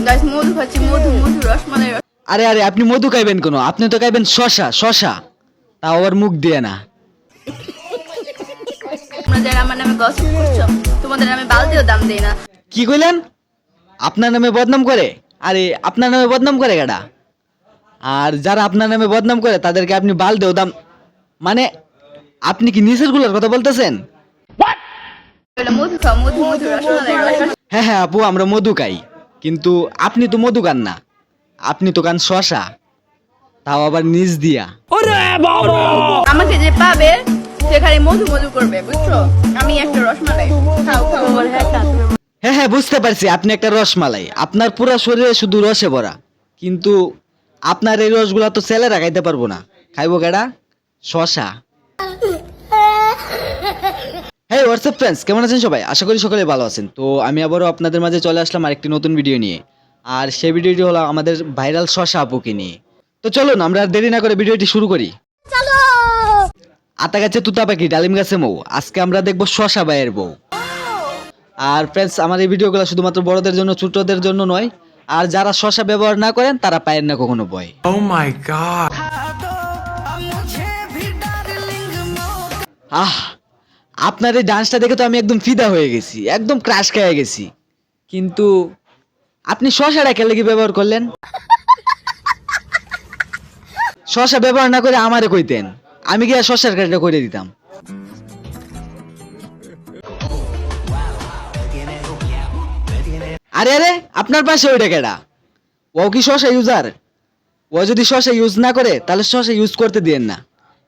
Guys মধু খাচ্ছি, মধু মধু রসমালাই। আরে আরে আপনি মধু খাইবেন কেন? আপনি তো খাইবেন শশা, শশা, তাও আবার মুখ দিয়ে না। তোমরা যারা আমার নামে গসিপ করছো, তোমাদের আমি বালতিও দাম দেই না। কি কইলেন? আপনার নামে বদনাম করে? আরে আপনার নামে বদনাম করে কেডা? আর যারা আপনার নামে বদনাম করে তাদেরকে আপনি বাল দেও দাম, মানে আপনি কি নিচের গুলার কথা বলতেছেন? মধু খাও, মধু মধু রসমালাই রসমালাই। হ্যাঁ হ্যাঁ আপু, আমরা মধু খাই, কিন্তু আপনি তো মধু খান না, আপনি তো খান শশা, তাও আবার নিচ দিয়া। আমাকে যে পাবে সে খালি মধু মধু করবে, বুঝছো? আমি একটা রসমালাই। খাও খাও। হ্যাঁ হ্যাঁ বুঝতে পারছি, আপনি একটা রসমালাই, আপনার পুরো শরীরে শুধু রসে ভরা, কিন্তু আপনার এই রসগুলা তো ছেলেরা খাইতে পারবো না, খাইবো কেডা? শশা। হ্যাঁ হোয়াটসঅ্যাপ ফ্রেন্ডস, কেমন আছেন সবাই? আশা করি সকলে ভালো আছেন। তো আমি আবারও আপনাদের মাঝে চলে আসলাম আরেকটি নতুন ভিডিও নিয়ে, আর সেই ভিডিওটি হলো আমাদের ভাইরাল শশা আপুকে নিয়ে। তো চলুন আমরা আর দেরি না করে ভিডিওটি শুরু করি। আতা গাছে তুতা পাখি, ডালিম গাছে মৌ, আজকে আমরা দেখবো শশা ভাইয়ের বউ। আর ফ্রেন্ডস, আমার এই ভিডিওগুলো শুধুমাত্র বড়দের জন্য, ছোটদের জন্য নয়। আর যারা শশা ব্যবহার না করেন তারা পায়েন না কখনো ভয়। Oh my god. আহ, আপনার এই ডান্সটা দেখে তো আমি একদম ফিদা হয়ে গেছি, একদম ক্রাশ খেয়ে গেছি। কিন্তু আপনি শশাটা কেন লাগি ব্যবহার করলেন? শশা ব্যবহার না করে আমারে কইতেন, আমি গিয়ে শশার কাজটা করে দিতাম। আরে আরে আপনার পাশে ওইটা কেডা? ও কি শশা ইউজার? ও যদি শশা ইউজ না করে তাহলে শশা ইউজ করতে দিয়েন না,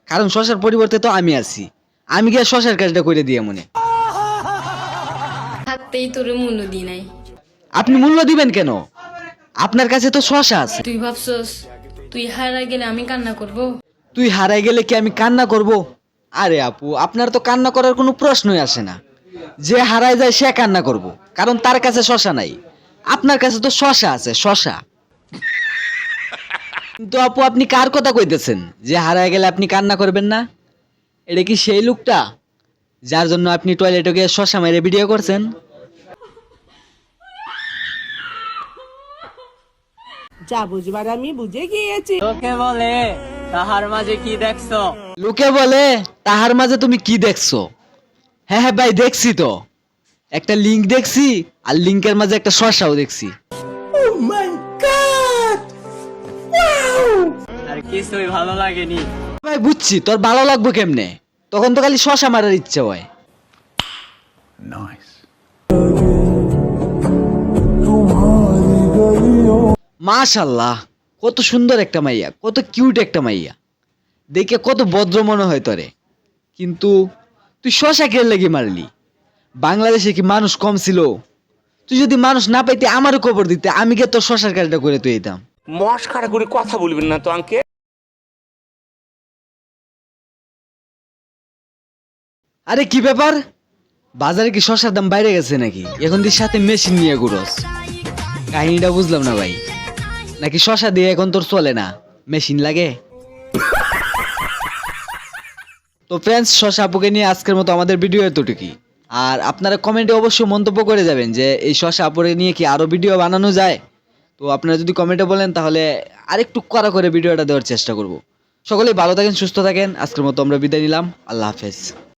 কারণ শশার পরিবর্তে তো আমি আছি, আমি গিয়ে শশার কাজটা করে দিয়ে মনে। থাকতেই তোরে মূল্য দি নাই। আপনি মূল্য দিবেন কেন? আপনার কাছে তো শশা আছে। তুই ভাবছস তুই হারা গেলে আমি কান্না করব? তুই হারাই গেলে কি আমি কান্না করব? আরে আপু, আপনার তো কান্না করার কোনো প্রশ্নই আসে না। যে হারায় যায় সে কান্না করব, কারণ তার কাছে শশা নাই। আপনার কাছে তো শশা আছে, শশা। কিন্তু আপু আপনি কার কথা কইতেছেন যে হারায় গেলে আপনি কান্না করবেন না? এটা কি সেই লোকটা যার জন্য আপনি টয়লেটে গিয়ে শশা মেরে ভিডিও করছেন? যা বুঝবার আমি বুঝে গিয়েছি। লোকে বলে তাহার মাঝে কি দেখছো? লোকে বলে তাহার মাঝে তুমি কি দেখছো? হ্যাঁ হ্যাঁ ভাই দেখছি তো, একটা লিংক দেখছি, আর লিংকের মাঝে একটা শশাও দেখছি। আর কিছুই ভালো লাগেনি। ভাই বুঝছি, তোর ভালো লাগবে কেমনে? তখন তো খালি শশা মারার ইচ্ছে হয়। মাশাল্লাহ, কত সুন্দর একটা মাইয়া, কত কিউট একটা মাইয়া, দেখে কত ভদ্র মনে হয় তোরে। কিন্তু তুই শশা কে লেগে মারলি? বাংলাদেশে কি মানুষ কম ছিল? তুই যদি মানুষ না পাইতে আমারও খবর দিতে, আমি কে তোর শশার কাজটা করে তুই দিতাম। মস্কারা করে কথা বলবেন না তো আঙ্কে। আরে কি ব্যাপার, বাজারে কি শশার দাম বাইরে গেছে নাকি? এখন তুই সাথে মেশিন নিয়ে ঘুরস, কাহিনীটা বুঝলাম না ভাই। নাকি শশা দিয়ে এখন তোর চলে না, মেশিন লাগে? তো ফ্রেন্ডস, শশা আপুকে নিয়ে আজকের মতো আমাদের ভিডিও এতটুকুই। আর আপনারা কমেন্টে অবশ্যই মন্তব্য করে যাবেন যে এই শশা আপুকে নিয়ে কি আরো ভিডিও বানানো যায়। তো আপনারা যদি কমেন্টে বলেন তাহলে আরেকটু কড়া করে ভিডিওটা দেওয়ার চেষ্টা করব। সকলেই ভালো থাকেন, সুস্থ থাকেন। আজকের মতো আমরা বিদায় নিলাম, আল্লাহ হাফেজ।